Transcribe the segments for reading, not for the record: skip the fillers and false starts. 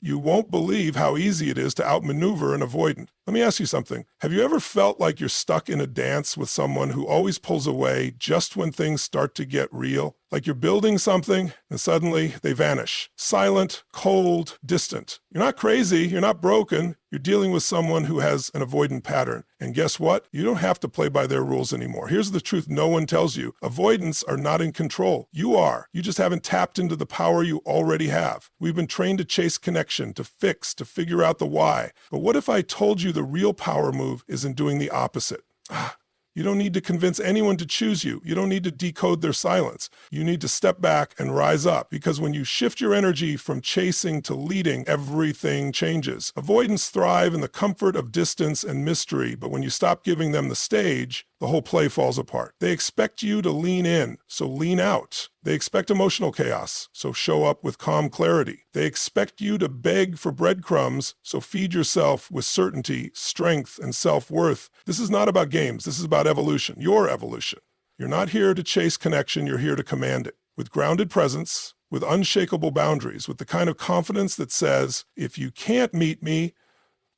You won't believe how easy it is to outmaneuver an avoidant. Let me ask you something. Have you ever felt like you're stuck in a dance with someone who always pulls away just when things start to get real? Like you're building something and suddenly they vanish. Silent, cold, distant. You're not crazy. You're not broken. You're dealing with someone who has an avoidant pattern. And guess what? You don't have to play by their rules anymore. Here's the truth no one tells you. Avoidants are not in control. You are. You just haven't tapped into the power you already have. We've been trained to chase connection, to fix, to figure out the why. But what if I told you the real power move is in doing the opposite? You don't need to convince anyone to choose you. You don't need to decode their silence. You need to step back and rise up, because when you shift your energy from chasing to leading, everything changes. Avoidants thrive in the comfort of distance and mystery, but when you stop giving them the stage, the whole play falls apart. They expect you to lean in, so lean out. They expect emotional chaos, so show up with calm clarity. They expect you to beg for breadcrumbs, so feed yourself with certainty, strength, and self-worth. This is not about games. This is about evolution, your evolution. You're not here to chase connection. You're here to command it. With grounded presence, with unshakable boundaries, with the kind of confidence that says, if you can't meet me,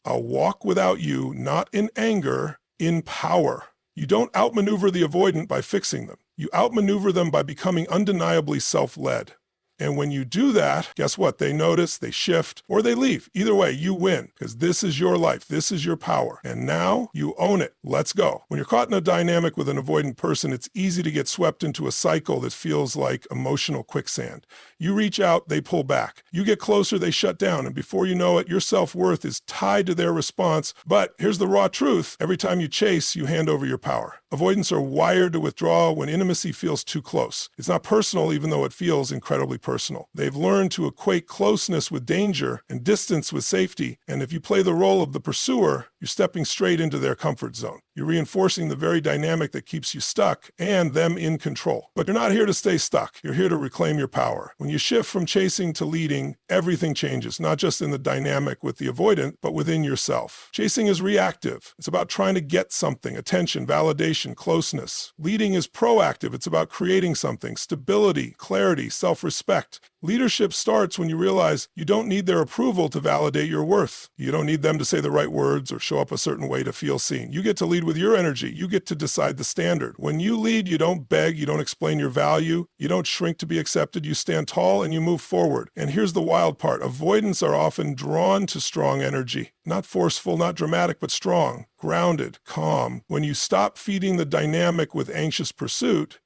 I'll walk without you, not in anger, in power. You don't outmaneuver the avoidant by fixing them. You outmaneuver them by becoming undeniably self-led. And when you do that, guess what? They notice, they shift, or they leave. Either way, you win, because this is your life. This is your power. And now you own it. Let's go. When you're caught in a dynamic with an avoidant person, it's easy to get swept into a cycle that feels like emotional quicksand. You reach out, they pull back. You get closer, they shut down. And before you know it, your self-worth is tied to their response. But here's the raw truth. Every time you chase, you hand over your power. Avoidants are wired to withdraw when intimacy feels too close. It's not personal, even though it feels incredibly personal. They've learned to equate closeness with danger and distance with safety. And if you play the role of the pursuer, you're stepping straight into their comfort zone. You're reinforcing the very dynamic that keeps you stuck and them in control. But you're not here to stay stuck. You're here to reclaim your power. When you shift from chasing to leading, everything changes, not just in the dynamic with the avoidant, but within yourself. Chasing is reactive. It's about trying to get something, attention, validation, closeness. Leading is proactive. It's about creating something, stability, clarity, self-respect. Leadership starts when you realize you don't need their approval to validate your worth. You don't need them to say the right words or show up a certain way to feel seen. You get to lead with your energy. You get to decide the standard. When you lead, you don't beg, you don't explain your value, you don't shrink to be accepted, you stand tall and you move forward. And here's the wild part. Avoidants are often drawn to strong energy. Not forceful, not dramatic, but strong, grounded, calm. When you stop feeding the dynamic with anxious pursuit,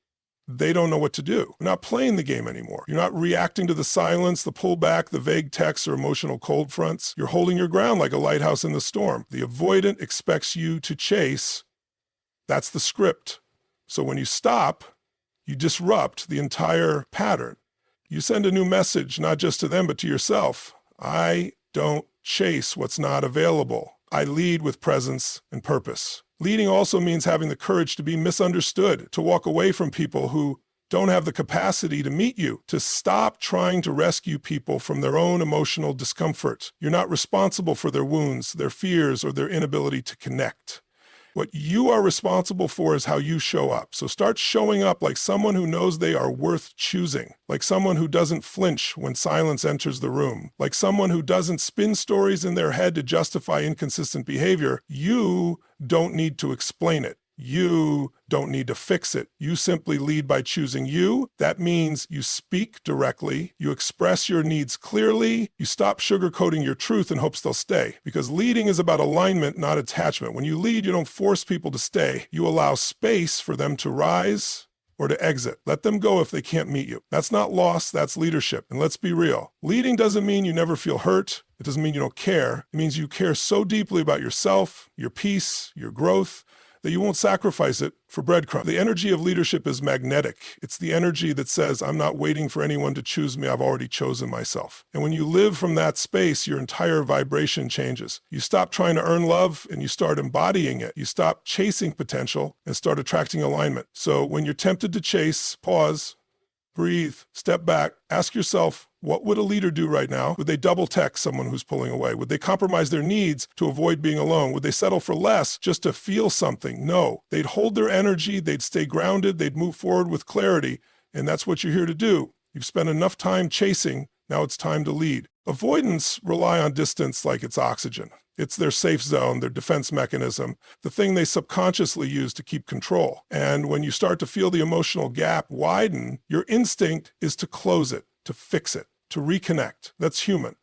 they don't know what to do. You're not playing the game anymore. You're not reacting to the silence, the pullback, the vague texts, or emotional cold fronts. You're holding your ground like a lighthouse in the storm. The avoidant expects you to chase. That's the script. So when you stop, you disrupt the entire pattern. You send a new message, not just to them, but to yourself. I don't chase what's not available. I lead with presence and purpose. Leading also means having the courage to be misunderstood, to walk away from people who don't have the capacity to meet you, to stop trying to rescue people from their own emotional discomfort. You're not responsible for their wounds, their fears, or their inability to connect. What you are responsible for is how you show up. So start showing up like someone who knows they are worth choosing, like someone who doesn't flinch when silence enters the room, like someone who doesn't spin stories in their head to justify inconsistent behavior. You don't need to explain it. You don't need to fix it. You simply lead by choosing you. That means you speak directly, you express your needs clearly, you stop sugarcoating your truth in hopes they'll stay. Because leading is about alignment, not attachment. When you lead, you don't force people to stay. You allow space for them to rise or to exit. Let them go if they can't meet you. That's not loss, that's leadership. And let's be real. Leading doesn't mean you never feel hurt. It doesn't mean you don't care. It means you care so deeply about yourself, your peace, your growth, that you won't sacrifice it for breadcrumbs. The energy of leadership is magnetic. It's the energy that says, I'm not waiting for anyone to choose me, I've already chosen myself. And when you live from that space, your entire vibration changes. You stop trying to earn love and you start embodying it. You stop chasing potential and start attracting alignment. So when you're tempted to chase, pause, breathe, step back, ask yourself, what would a leader do right now? Would they double text someone who's pulling away? Would they compromise their needs to avoid being alone? Would they settle for less just to feel something? No. They'd hold their energy, they'd stay grounded, they'd move forward with clarity. And that's what you're here to do. You've spent enough time chasing, now it's time to lead. Avoidants rely on distance like it's oxygen. It's their safe zone, their defense mechanism, the thing they subconsciously use to keep control. And when you start to feel the emotional gap widen, your instinct is to close it, to fix it, to reconnect. That's human.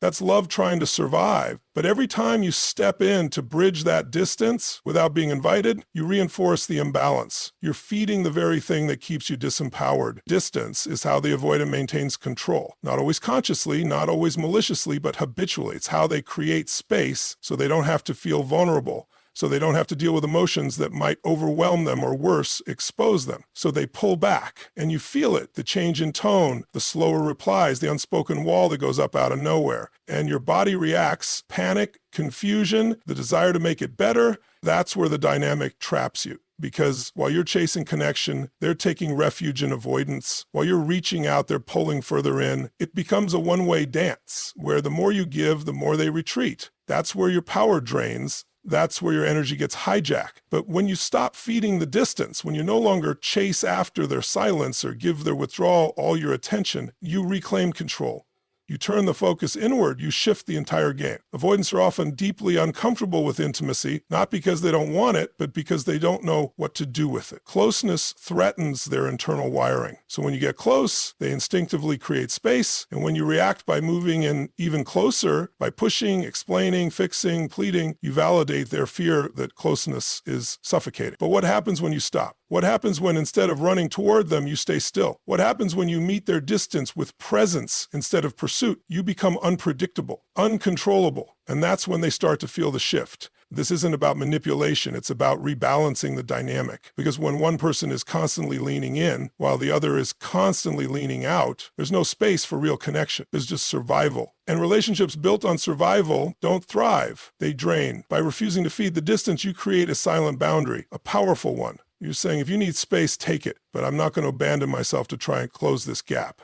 That's love trying to survive. But every time you step in to bridge that distance without being invited, you reinforce the imbalance. You're feeding the very thing that keeps you disempowered. Distance is how the avoidant maintains control. Not always consciously, not always maliciously, but habitually. It's how they create space so they don't have to feel vulnerable, so they don't have to deal with emotions that might overwhelm them or worse, expose them. So they pull back, and you feel it, the change in tone, the slower replies, the unspoken wall that goes up out of nowhere. And your body reacts, panic, confusion, the desire to make it better. That's where the dynamic traps you. Because while you're chasing connection, they're taking refuge in avoidance. While you're reaching out, they're pulling further in. It becomes a one-way dance, where the more you give, the more they retreat. That's where your power drains. That's where your energy gets hijacked. But when you stop feeding the distance, when you no longer chase after their silence or give their withdrawal all your attention, you reclaim control. You turn the focus inward, you shift the entire game. Avoidants are often deeply uncomfortable with intimacy, not because they don't want it, but because they don't know what to do with it. Closeness threatens their internal wiring. So when you get close, they instinctively create space, and when you react by moving in even closer, by pushing, explaining, fixing, pleading, you validate their fear that closeness is suffocating. But what happens when you stop? What happens when instead of running toward them, you stay still? What happens when you meet their distance with presence instead of pursuit? You become unpredictable, uncontrollable, and that's when they start to feel the shift. This isn't about manipulation, it's about rebalancing the dynamic. Because when one person is constantly leaning in, while the other is constantly leaning out, there's no space for real connection. There's just survival. And relationships built on survival don't thrive, they drain. By refusing to feed the distance, you create a silent boundary, a powerful one. You're saying, if you need space, take it, but I'm not going to abandon myself to try and close this gap.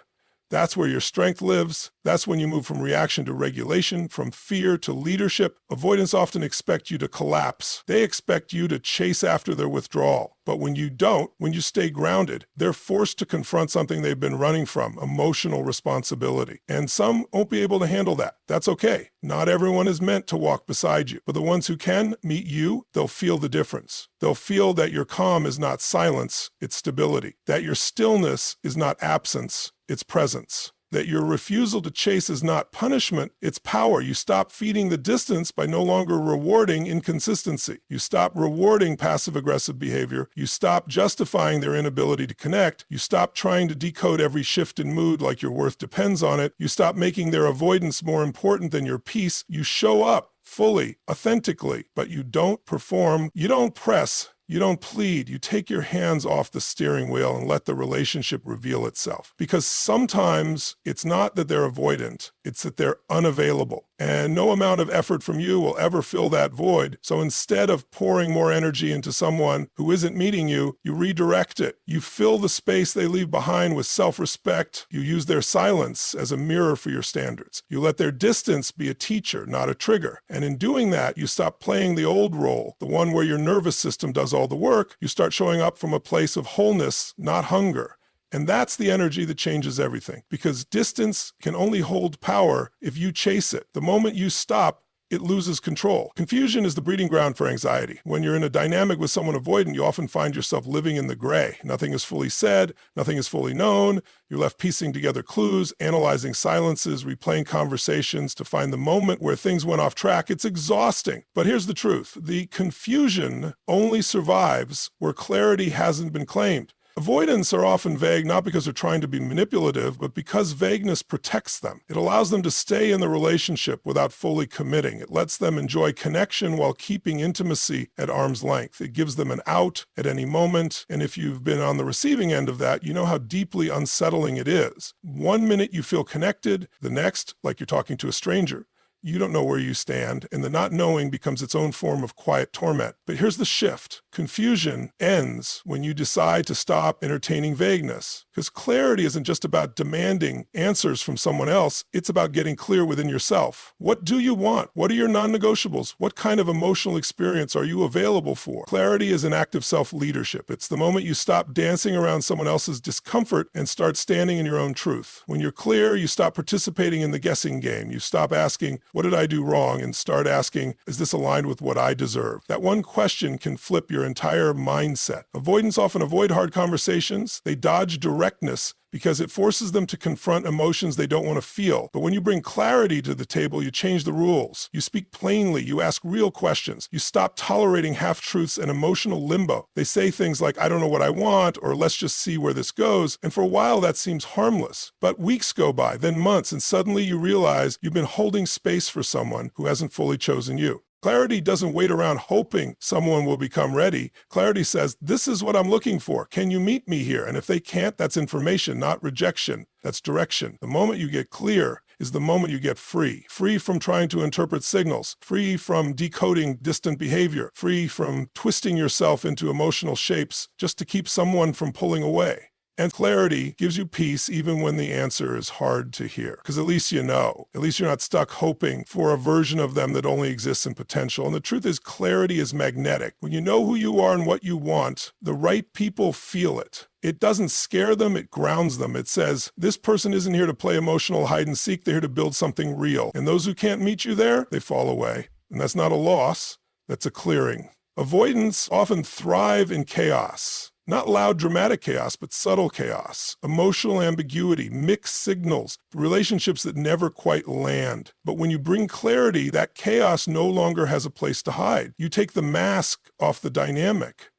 That's where your strength lives. That's when you move from reaction to regulation, from fear to leadership. Avoidants often expect you to collapse. They expect you to chase after their withdrawal. But when you don't, when you stay grounded, they're forced to confront something they've been running from, emotional responsibility. And some won't be able to handle that. That's okay. Not everyone is meant to walk beside you. But the ones who can meet you, they'll feel the difference. They'll feel that your calm is not silence, it's stability. That your stillness is not absence, it's presence. That your refusal to chase is not punishment, it's power. You stop feeding the distance by no longer rewarding inconsistency. You stop rewarding passive-aggressive behavior. You stop justifying their inability to connect. You stop trying to decode every shift in mood like your worth depends on it. You stop making their avoidance more important than your peace. You show up fully, authentically, but you don't perform, you don't press, you don't plead, you take your hands off the steering wheel and let the relationship reveal itself. Because sometimes it's not that they're avoidant, it's that they're unavailable. And no amount of effort from you will ever fill that void. So instead of pouring more energy into someone who isn't meeting you, you redirect it. You fill the space they leave behind with self-respect. You use their silence as a mirror for your standards. You let their distance be a teacher, not a trigger. And in doing that, you stop playing the old role, the one where your nervous system does all the work. You start showing up from a place of wholeness, not hunger. And that's the energy that changes everything, because distance can only hold power if you chase it. The moment you stop, it loses control. Confusion is the breeding ground for anxiety. When you're in a dynamic with someone avoidant, you often find yourself living in the gray. Nothing is fully said, nothing is fully known. You're left piecing together clues, analyzing silences, replaying conversations to find the moment where things went off track. It's exhausting. But here's the truth. The confusion only survives where clarity hasn't been claimed. Avoidants are often vague not because they're trying to be manipulative, but because vagueness protects them. It allows them to stay in the relationship without fully committing. It lets them enjoy connection while keeping intimacy at arm's length. It gives them an out at any moment. And if you've been on the receiving end of that, you know how deeply unsettling it is. One minute you feel connected, the next, like you're talking to a stranger. You don't know where you stand, and the not knowing becomes its own form of quiet torment. But here's the shift. Confusion ends when you decide to stop entertaining vagueness. Because clarity isn't just about demanding answers from someone else, it's about getting clear within yourself. What do you want? What are your non-negotiables? What kind of emotional experience are you available for? Clarity is an act of self-leadership. It's the moment you stop dancing around someone else's discomfort and start standing in your own truth. When you're clear, you stop participating in the guessing game. You stop asking, what did I do wrong? And start asking, is this aligned with what I deserve? That one question can flip your entire mindset. Avoidants often avoid hard conversations. They dodge directness because it forces them to confront emotions they don't want to feel. But when you bring clarity to the table, you change the rules. You speak plainly. You ask real questions. You stop tolerating half-truths and emotional limbo. They say things like, I don't know what I want, or let's just see where this goes. And for a while, that seems harmless. But weeks go by, then months, and suddenly you realize you've been holding space for someone who hasn't fully chosen you. Clarity doesn't wait around hoping someone will become ready. Clarity says, this is what I'm looking for. Can you meet me here? And if they can't, that's information, not rejection. That's direction. The moment you get clear is the moment you get free. Free from trying to interpret signals. Free from decoding distant behavior. Free from twisting yourself into emotional shapes just to keep someone from pulling away. And clarity gives you peace even when the answer is hard to hear. Because at least you know. At least you're not stuck hoping for a version of them that only exists in potential. And the truth is, clarity is magnetic. When you know who you are and what you want, the right people feel it. It doesn't scare them, it grounds them. It says, this person isn't here to play emotional hide and seek, they're here to build something real. And those who can't meet you there, they fall away. And that's not a loss, that's a clearing. Avoidants often thrive in chaos. Not loud, dramatic chaos, but subtle chaos, emotional ambiguity, mixed signals, relationships that never quite land. But when you bring clarity, that chaos no longer has a place to hide. You take the mask off the dynamic.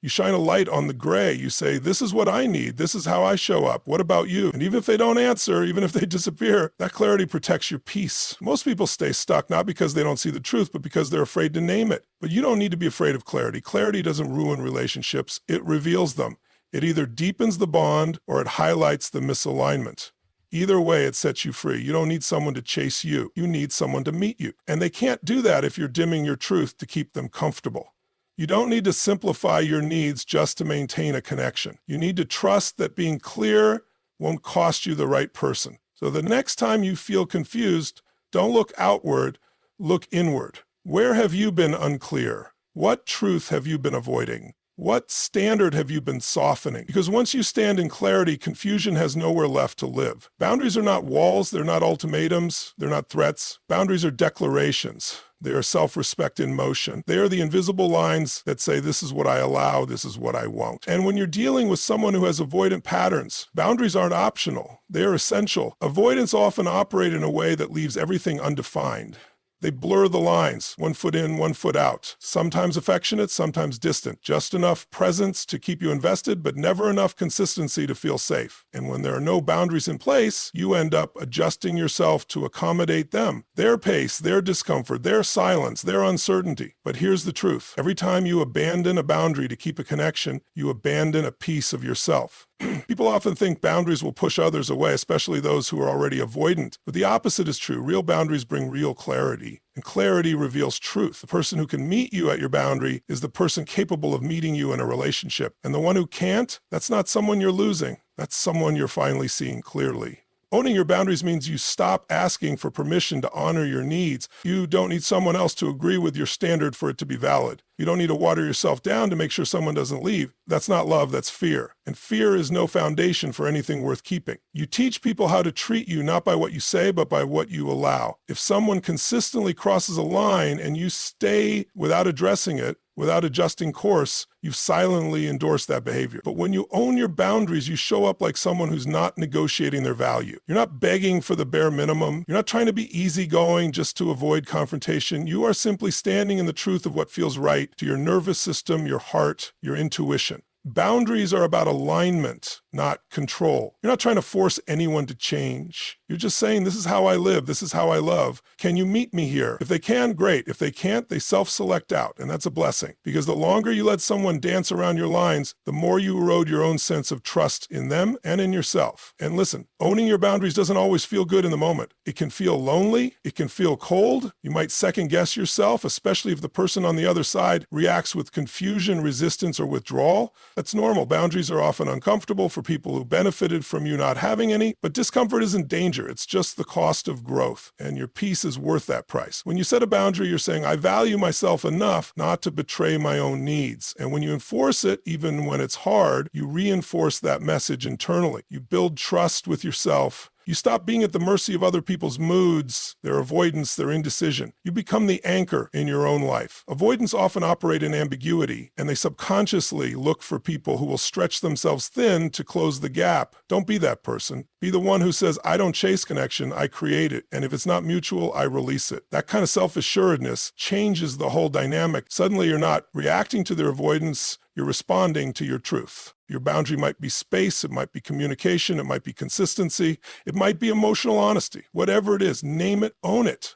You shine a light on the gray. You say, this is what I need. This is how I show up. What about you? And even if they don't answer, even if they disappear, that clarity protects your peace. Most people stay stuck, not because they don't see the truth, but because they're afraid to name it. But you don't need to be afraid of clarity. Clarity doesn't ruin relationships. It reveals them. It either deepens the bond or it highlights the misalignment. Either way, it sets you free. You don't need someone to chase you. You need someone to meet you. And they can't do that if you're dimming your truth to keep them comfortable. You don't need to simplify your needs just to maintain a connection. You need to trust that being clear won't cost you the right person. So the next time you feel confused, don't look outward, look inward. Where have you been unclear? What truth have you been avoiding? What standard have you been softening? Because once you stand in clarity, confusion has nowhere left to live. Boundaries are not walls, they're not ultimatums, they're not threats. Boundaries are declarations. They are self-respect in motion. They are the invisible lines that say, this is what I allow, this is what I won't. And when you're dealing with someone who has avoidant patterns, boundaries aren't optional. They are essential. Avoidants often operate in a way that leaves everything undefined. They blur the lines, 1 foot in, 1 foot out. Sometimes affectionate, sometimes distant. Just enough presence to keep you invested, but never enough consistency to feel safe. And when there are no boundaries in place, you end up adjusting yourself to accommodate them. Their pace, their discomfort, their silence, their uncertainty. But here's the truth. Every time you abandon a boundary to keep a connection, you abandon a piece of yourself. People often think boundaries will push others away, especially those who are already avoidant. But the opposite is true. Real boundaries bring real clarity, and clarity reveals truth. The person who can meet you at your boundary is the person capable of meeting you in a relationship. And the one who can't, that's not someone you're losing. That's someone you're finally seeing clearly. Owning your boundaries means you stop asking for permission to honor your needs. You don't need someone else to agree with your standard for it to be valid. You don't need to water yourself down to make sure someone doesn't leave. That's not love, that's fear. And fear is no foundation for anything worth keeping. You teach people how to treat you not by what you say, but by what you allow. If someone consistently crosses a line and you stay without addressing it, without adjusting course, you've silently endorsed that behavior. But when you own your boundaries, you show up like someone who's not negotiating their value. You're not begging for the bare minimum. You're not trying to be easygoing just to avoid confrontation. You are simply standing in the truth of what feels right to your nervous system, your heart, your intuition. Boundaries are about alignment, not control. You're not trying to force anyone to change. You're just saying, this is how I live, this is how I love. Can you meet me here? If they can, great. If they can't, they self-select out, and that's a blessing. Because the longer you let someone dance around your lines, the more you erode your own sense of trust in them and in yourself. And listen, owning your boundaries doesn't always feel good in the moment. It can feel lonely, it can feel cold. You might second guess yourself, especially if the person on the other side reacts with confusion, resistance, or withdrawal. That's normal. Boundaries are often uncomfortable for people who benefited from you not having any, but discomfort isn't danger. It's just the cost of growth, and your peace is worth that price. When you set a boundary, you're saying, I value myself enough not to betray my own needs. And when you enforce it, even when it's hard, you reinforce that message internally. You build trust with yourself. You stop being at the mercy of other people's moods, their avoidance, their indecision. You become the anchor in your own life. Avoidants often operate in ambiguity, and they subconsciously look for people who will stretch themselves thin to close the gap. Don't be that person. Be the one who says, I don't chase connection, I create it. And if it's not mutual, I release it. That kind of self-assuredness changes the whole dynamic. Suddenly you're not reacting to their avoidance, you're responding to your truth. Your boundary might be space, it might be communication, it might be consistency, it might be emotional honesty. Whatever it is, name it, own it,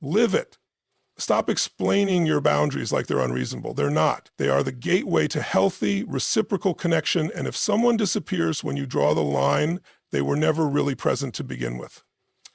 live it. Stop explaining your boundaries like they're unreasonable. They're not. They are the gateway to healthy, reciprocal connection, and if someone disappears when you draw the line, they were never really present to begin with.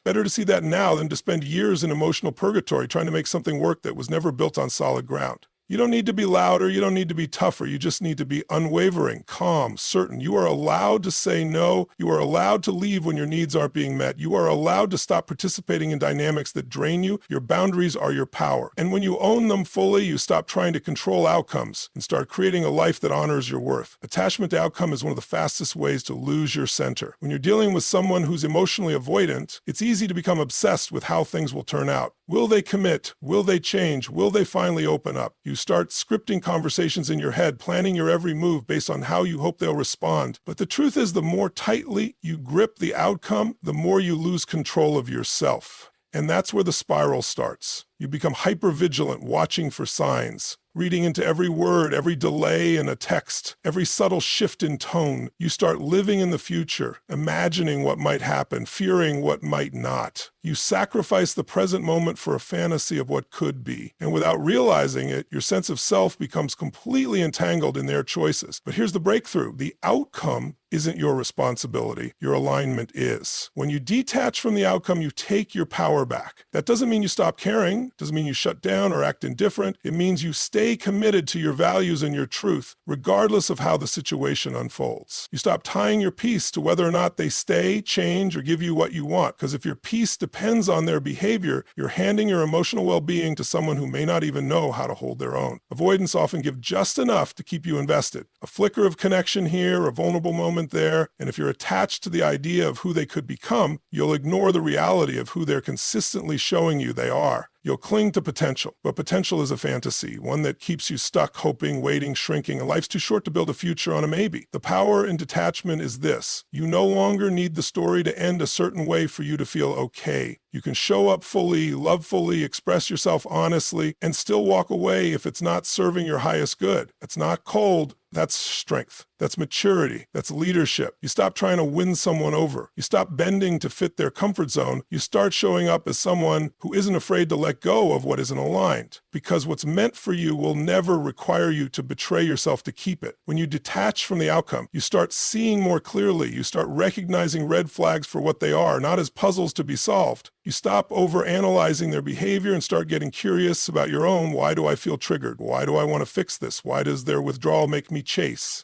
Better to see that now than to spend years in emotional purgatory trying to make something work that was never built on solid ground. You don't need to be louder, you don't need to be tougher, you just need to be unwavering, calm, certain. You are allowed to say no, you are allowed to leave when your needs aren't being met, you are allowed to stop participating in dynamics that drain you. Your boundaries are your power. And when you own them fully, you stop trying to control outcomes and start creating a life that honors your worth. Attachment to outcome is one of the fastest ways to lose your center. When you're dealing with someone who's emotionally avoidant, it's easy to become obsessed with how things will turn out. Will they commit? Will they change? Will they finally open up? You start scripting conversations in your head, planning your every move based on how you hope they'll respond. But the truth is, the more tightly you grip the outcome, the more you lose control of yourself. And that's where the spiral starts. You become hypervigilant, watching for signs, reading into every word, every delay in a text, every subtle shift in tone. You start living in the future, imagining what might happen, fearing what might not. You sacrifice the present moment for a fantasy of what could be. And without realizing it, your sense of self becomes completely entangled in their choices. But here's the breakthrough. The outcome isn't your responsibility. Your alignment is. When you detach from the outcome, you take your power back. That doesn't mean you stop caring. Doesn't mean you shut down or act indifferent. It means you stay committed to your values and your truth, regardless of how the situation unfolds. You stop tying your peace to whether or not they stay, change, or give you what you want. Because if your peace depends on their behavior, you're handing your emotional well-being to someone who may not even know how to hold their own. Avoidants often give just enough to keep you invested. A flicker of connection here, a vulnerable moment there, and if you're attached to the idea of who they could become, you'll ignore the reality of who they're consistently showing you they are. You'll cling to potential, but potential is a fantasy, one that keeps you stuck, hoping, waiting, shrinking, and life's too short to build a future on a maybe. The power in detachment is this. You no longer need the story to end a certain way for you to feel okay. You can show up fully, love fully, express yourself honestly, and still walk away if it's not serving your highest good. That's not cold. That's strength. That's maturity. That's leadership. You stop trying to win someone over. You stop bending to fit their comfort zone. You start showing up as someone who isn't afraid to let go of what isn't aligned. Because what's meant for you will never require you to betray yourself to keep it. When you detach from the outcome, you start seeing more clearly. You start recognizing red flags for what they are, not as puzzles to be solved. You stop overanalyzing their behavior and start getting curious about your own. Why do I feel triggered? Why do I want to fix this? Why does their withdrawal make me chase?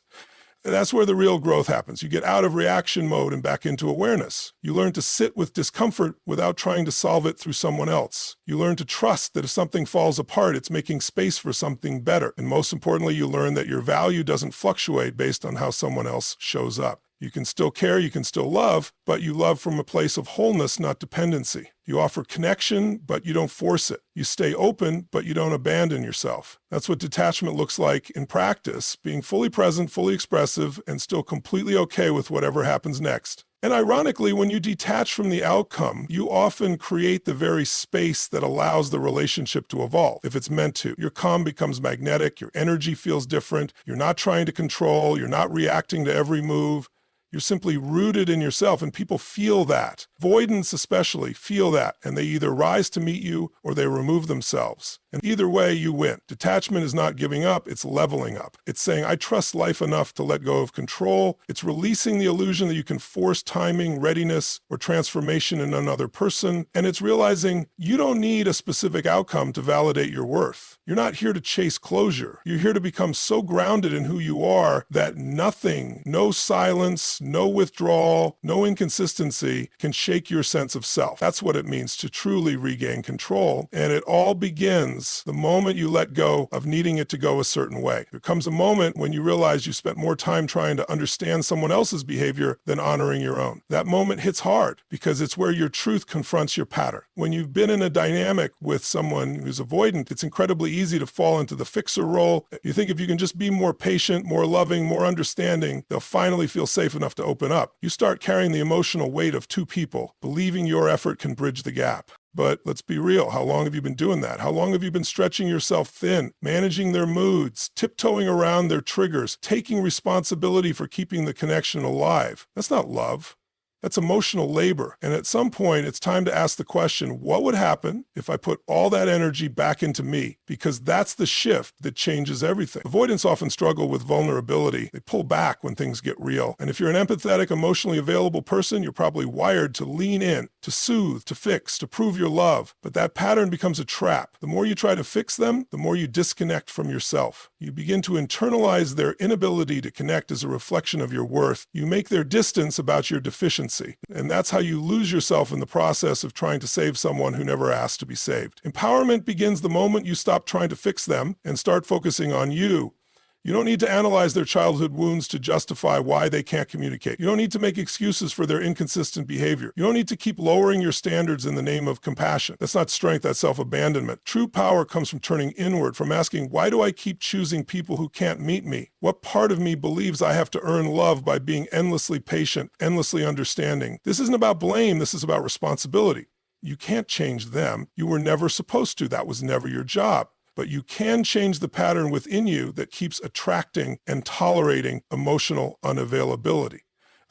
That's where the real growth happens. You get out of reaction mode and back into awareness. You learn to sit with discomfort without trying to solve it through someone else. You learn to trust that if something falls apart, it's making space for something better. And most importantly, you learn that your value doesn't fluctuate based on how someone else shows up. You can still care, you can still love, but you love from a place of wholeness, not dependency. You offer connection, but you don't force it. You stay open, but you don't abandon yourself. That's what detachment looks like in practice, being fully present, fully expressive, and still completely okay with whatever happens next. And ironically, when you detach from the outcome, you often create the very space that allows the relationship to evolve, if it's meant to. Your calm becomes magnetic, your energy feels different, you're not trying to control, you're not reacting to every move. You're simply rooted in yourself, and people feel that. Avoidants especially feel that, and they either rise to meet you or they remove themselves. And either way, you win. Detachment is not giving up, it's leveling up. It's saying, I trust life enough to let go of control. It's releasing the illusion that you can force timing, readiness, or transformation in another person. And it's realizing you don't need a specific outcome to validate your worth. You're not here to chase closure. You're here to become so grounded in who you are that nothing, no silence, no withdrawal, no inconsistency can shake your sense of self. That's what it means to truly regain control. And it all begins the moment you let go of needing it to go a certain way. There comes a moment when you realize you spent more time trying to understand someone else's behavior than honoring your own. That moment hits hard because it's where your truth confronts your pattern. When you've been in a dynamic with someone who's avoidant, it's incredibly easy to fall into the fixer role. You think if you can just be more patient, more loving, more understanding, they'll finally feel safe enough to open up. You start carrying the emotional weight of two people, believing your effort can bridge the gap. But let's be real. How long have you been doing that? How long have you been stretching yourself thin, managing their moods, tiptoeing around their triggers, taking responsibility for keeping the connection alive? That's not love. That's emotional labor. And at some point, it's time to ask the question, what would happen if I put all that energy back into me? Because that's the shift that changes everything. Avoidants often struggle with vulnerability. They pull back when things get real. And if you're an empathetic, emotionally available person, you're probably wired to lean in, to soothe, to fix, to prove your love. But that pattern becomes a trap. The more you try to fix them, the more you disconnect from yourself. You begin to internalize their inability to connect as a reflection of your worth. You make their distance about your deficiency. And that's how you lose yourself in the process of trying to save someone who never asked to be saved. Empowerment begins the moment you stop trying to fix them and start focusing on you. You don't need to analyze their childhood wounds to justify why they can't communicate. You don't need to make excuses for their inconsistent behavior. You don't need to keep lowering your standards in the name of compassion. That's not strength, that's self-abandonment. True power comes from turning inward, from asking, why do I keep choosing people who can't meet me? What part of me believes I have to earn love by being endlessly patient, endlessly understanding? This isn't about blame, this is about responsibility. You can't change them. You were never supposed to. That was never your job. But you can change the pattern within you that keeps attracting and tolerating emotional unavailability.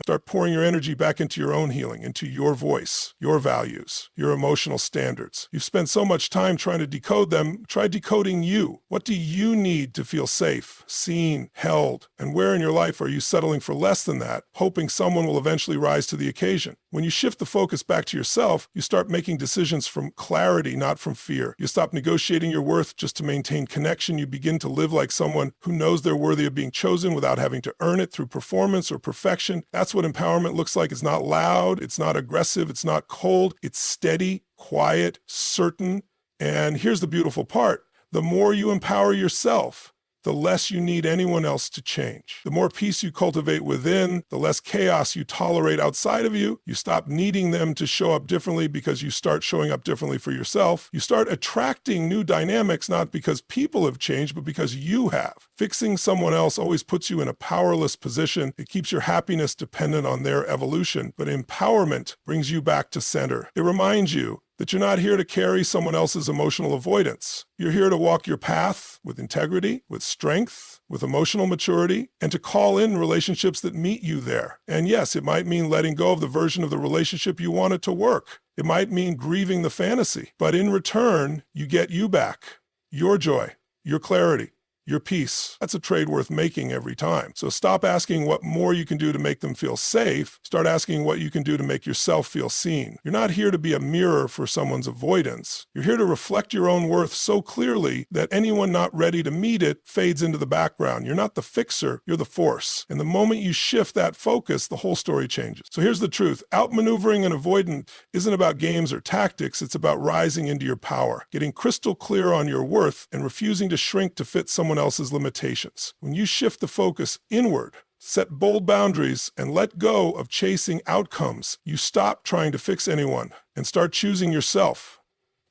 Start pouring your energy back into your own healing, into your voice, your values, your emotional standards. You've spent so much time trying to decode them. Try decoding you. What do you need to feel safe, seen, held? And where in your life are you settling for less than that, hoping someone will eventually rise to the occasion? When you shift the focus back to yourself, you start making decisions from clarity, not from fear. You stop negotiating your worth just to maintain connection. You begin to live like someone who knows they're worthy of being chosen without having to earn it through performance or perfection. That's what empowerment looks like. It's not loud, it's not aggressive, it's not cold. It's steady, quiet, certain. And here's the beautiful part. The more you empower yourself, the less you need anyone else to change. The more peace you cultivate within, the less chaos you tolerate outside of you. You stop needing them to show up differently because you start showing up differently for yourself. You start attracting new dynamics, not because people have changed, but because you have. Fixing someone else always puts you in a powerless position. It keeps your happiness dependent on their evolution. But empowerment brings you back to center. It reminds you that you're not here to carry someone else's emotional avoidance. You're here to walk your path with integrity, with strength, with emotional maturity, and to call in relationships that meet you there. And yes, it might mean letting go of the version of the relationship you wanted to work. It might mean grieving the fantasy. But in return, you get you back, your joy, your clarity, your peace. That's a trade worth making every time. So stop asking what more you can do to make them feel safe. Start asking what you can do to make yourself feel seen. You're not here to be a mirror for someone's avoidance. You're here to reflect your own worth so clearly that anyone not ready to meet it fades into the background. You're not the fixer, you're the force. And the moment you shift that focus, the whole story changes. So here's the truth. Outmaneuvering an avoidant isn't about games or tactics. It's about rising into your power, getting crystal clear on your worth, and refusing to shrink to fit someone else's limitations. When you shift the focus inward, set bold boundaries, and let go of chasing outcomes, you stop trying to fix anyone and start choosing yourself.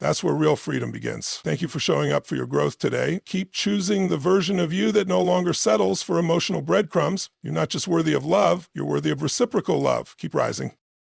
That's where real freedom begins. Thank you for showing up for your growth today. Keep choosing the version of you that no longer settles for emotional breadcrumbs. You're not just worthy of love, you're worthy of reciprocal love. Keep rising.